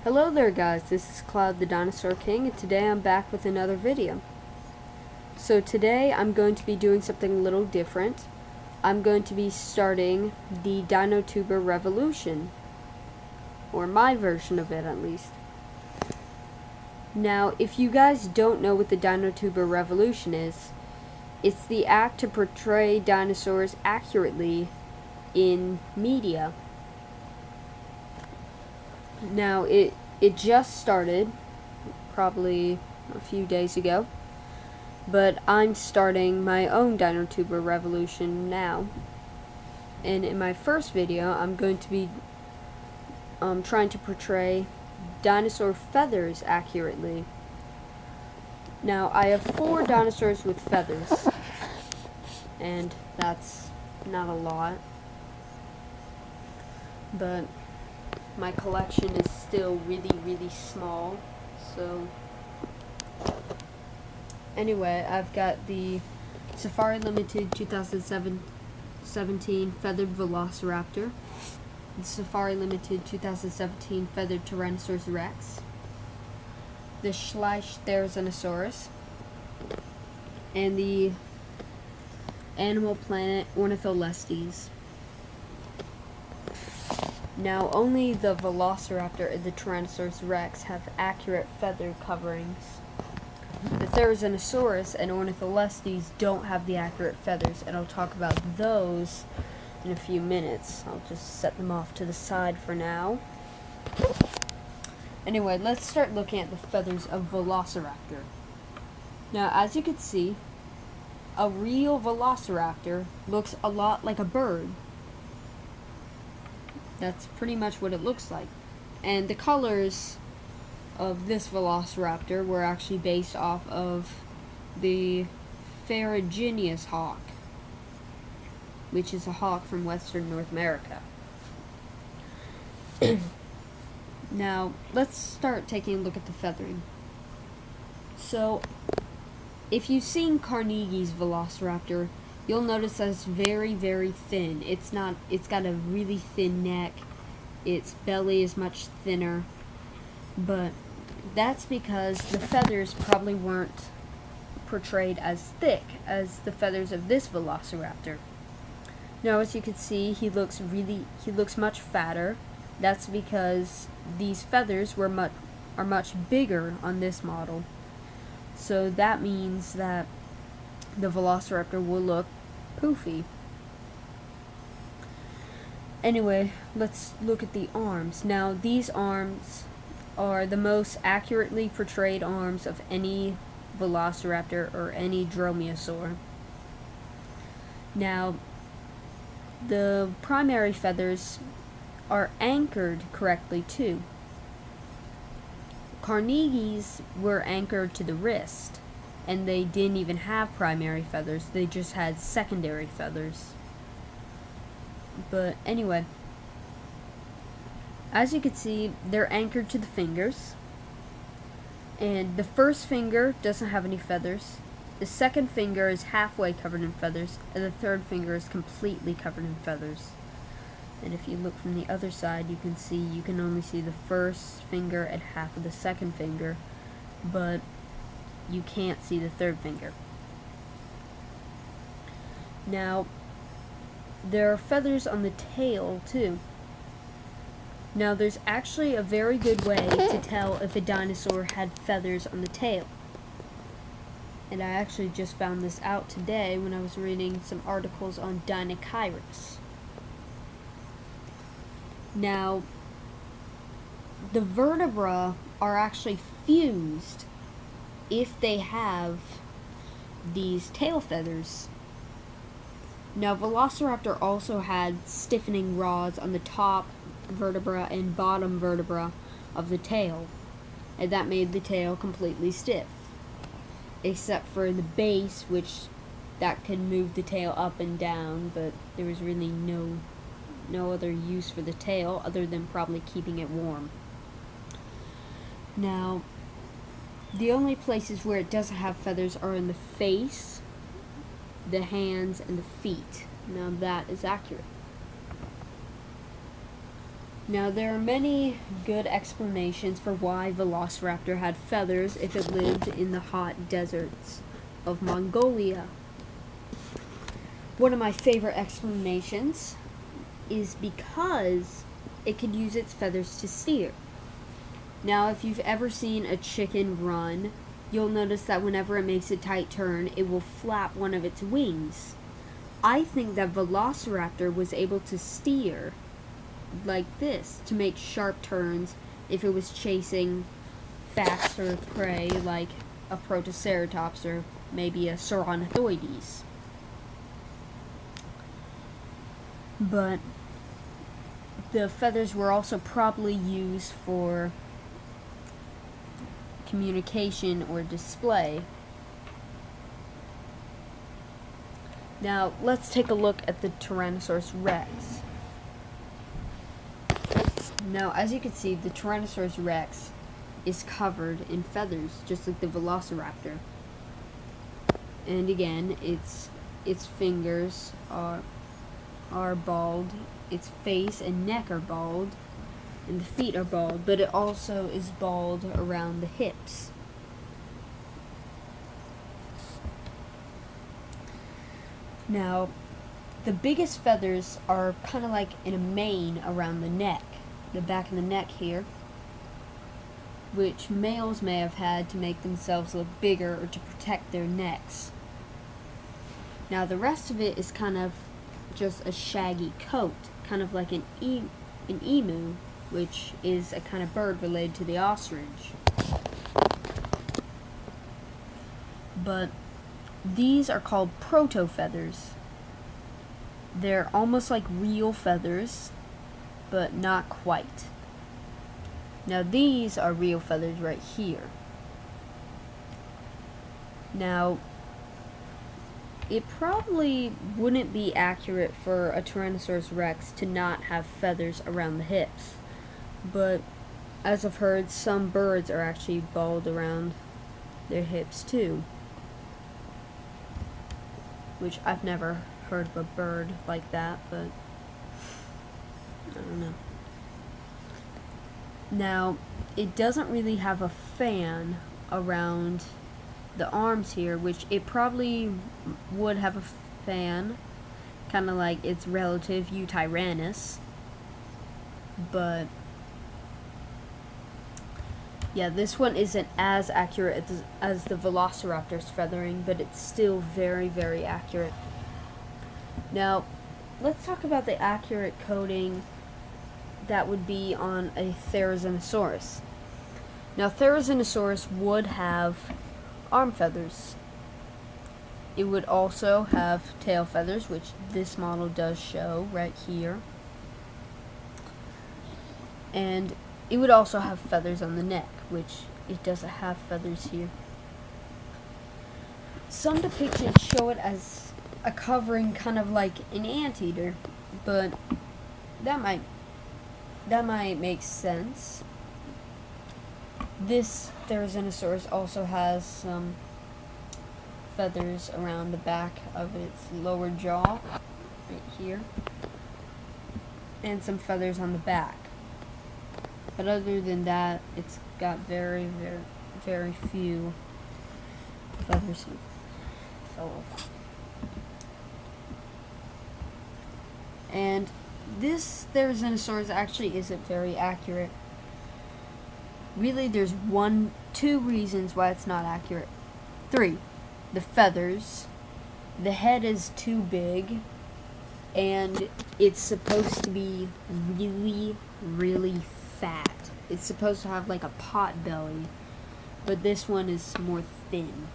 Hello there guys, this is Cloud the Dinosaur King, and today I'm back with another video. So today I'm going to be doing something a little different. I'm going to be starting the Dinotuber Revolution, or my version of it at least. Now, if you guys don't know what the Dinotuber Revolution is, it's the act to portray dinosaurs accurately in media. Now, it just started, probably a few days ago, but I'm starting my own Dinotuber Revolution now. And in my first video, I'm going to be trying to portray dinosaur feathers accurately. Now, I have 4 dinosaurs with feathers, and that's not a lot, but my collection is still really small. So anyway, I've got the Safari Limited 2017 Feathered Velociraptor, the Safari Limited 2017 Feathered Tyrannosaurus Rex, the Schleich Therizinosaurus, and the Animal Planet Ornitholestes. Now, only the Velociraptor and the Tyrannosaurus Rex have accurate feather coverings. The Therizinosaurus and Ornitholestes don't have the accurate feathers, and I'll talk about those in a few minutes. I'll just set them off to the side for now. Anyway, let's start looking at the feathers of Velociraptor. Now, as you can see, a real Velociraptor looks a lot like a bird. That's pretty much what it looks like. And the colors of this Velociraptor were actually based off of the Ferruginous hawk, which is a hawk from western North America. Now, let's start taking a look at the feathering. So, if you've seen Carnegie's Velociraptor, you'll notice that it's very thin. It's got a really thin neck. Its belly is much thinner. But that's because the feathers probably weren't portrayed as thick as the feathers of this Velociraptor. Now, as you can see, he looks much fatter. That's because these feathers are much bigger on this model. So that means that the Velociraptor will look poofy. Anyway, let's look at the arms. Now, these arms are the most accurately portrayed arms of any Velociraptor or any dromaeosaur. Now, the primary feathers are anchored correctly too. Carnegie's were anchored to the wrist, and they didn't even have primary feathers, they just had secondary feathers. But anyway, as you can see, they're anchored to the fingers, and the first finger doesn't have any feathers, the second finger is halfway covered in feathers, and the third finger is completely covered in feathers. And if you look from the other side, you can only see the first finger and half of the second finger, but you can't see the third finger. Now, there are feathers on the tail too. Now, there's actually a very good way to tell if a dinosaur had feathers on the tail. And I actually just found this out today when I was reading some articles on Dinosaurs. Now, the vertebrae are actually fused if they have these tail feathers. Now, Velociraptor also had stiffening rods on the top vertebra and bottom vertebra of the tail, and that made the tail completely stiff, except for the base, which that could move the tail up and down, but there was really no other use for the tail other than probably keeping it warm. Now, the only places where it doesn't have feathers are in the face, the hands, and the feet. Now, that is accurate. Now, there are many good explanations for why Velociraptor had feathers if it lived in the hot deserts of Mongolia. One of my favorite explanations is because it could use its feathers to steer. Now, if you've ever seen a chicken run, you'll notice that whenever it makes a tight turn, it will flap one of its wings. I think that Velociraptor was able to steer like this to make sharp turns if it was chasing faster prey like a Protoceratops or maybe a Ceratoides. But the feathers were also probably used for communication or display. Now, let's take a look at the Tyrannosaurus Rex. Now, as you can see, the Tyrannosaurus Rex is covered in feathers, just like the Velociraptor. And again, its fingers are bald, its face and neck are bald, and the feet are bald, but it also is bald around the hips. Now, the biggest feathers are kind of like in a mane around the neck, the back of the neck here, which males may have had to make themselves look bigger or to protect their necks. Now, the rest of it is kind of just a shaggy coat, kind of like an emu, which is a kind of bird related to the ostrich. But these are called proto-feathers. They're almost like real feathers, but not quite. Now, these are real feathers right here. Now, it probably wouldn't be accurate for a Tyrannosaurus Rex to not have feathers around the hips, but as I've heard, some birds are actually bald around their hips too, which I've never heard of a bird like that, but I don't know. Now, it doesn't really have a fan around the arms here, which it probably would have a fan, kind of like its relative Eutyrannus, but yeah, this one isn't as accurate as the Velociraptor's feathering, but it's still very, very accurate. Now, let's talk about the accurate coating that would be on a Therizinosaurus. Now, Therizinosaurus would have arm feathers. It would also have tail feathers, which this model does show right here. And it would also have feathers on the neck, which it doesn't have feathers here. Some depictions show it as a covering kind of like an anteater, but that might make sense. This Therizinosaurus also has some feathers around the back of its lower jaw, right here, and some feathers on the back. But other than that, it's got very, very, very few feathers. And this Therizinosaurus actually isn't very accurate. Really, there's two reasons why it's not accurate. 3. The feathers. The head is too big, and it's supposed to be really, really fat. It's supposed to have like a pot belly, but this one is more thin.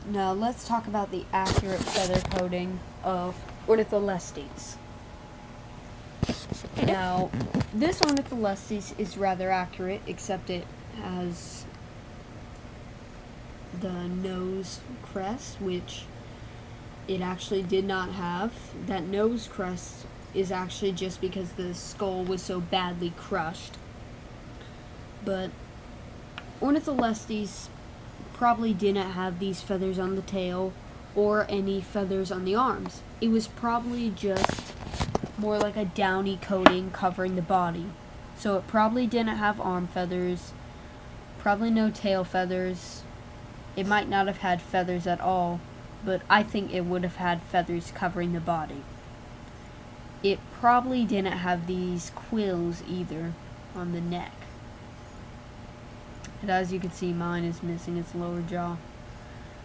Now, let's talk about the accurate feather coating of Ornitholestes. Now, this Ornitholestes is rather accurate, except it has the nose crest, which it actually did not have. That nose crest is actually just because the skull was so badly crushed. But Ornitholestes probably didn't have these feathers on the tail or any feathers on the arms. It was probably just more like a downy coating covering the body. So it probably didn't have arm feathers, probably no tail feathers. It might not have had feathers at all, but I think it would have had feathers covering the body. It probably didn't have these quills either on the neck. And as you can see, mine is missing its lower jaw.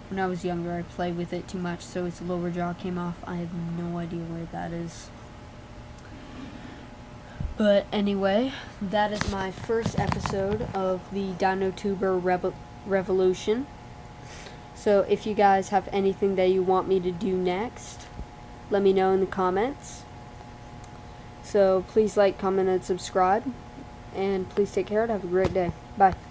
When I was younger, I played with it too much, so its lower jaw came off. I have no idea where that is. But anyway, that is my first episode of the Dinotuber Revolution. So if you guys have anything that you want me to do next, let me know in the comments. So please like, comment, and subscribe. And please take care and have a great day. Bye.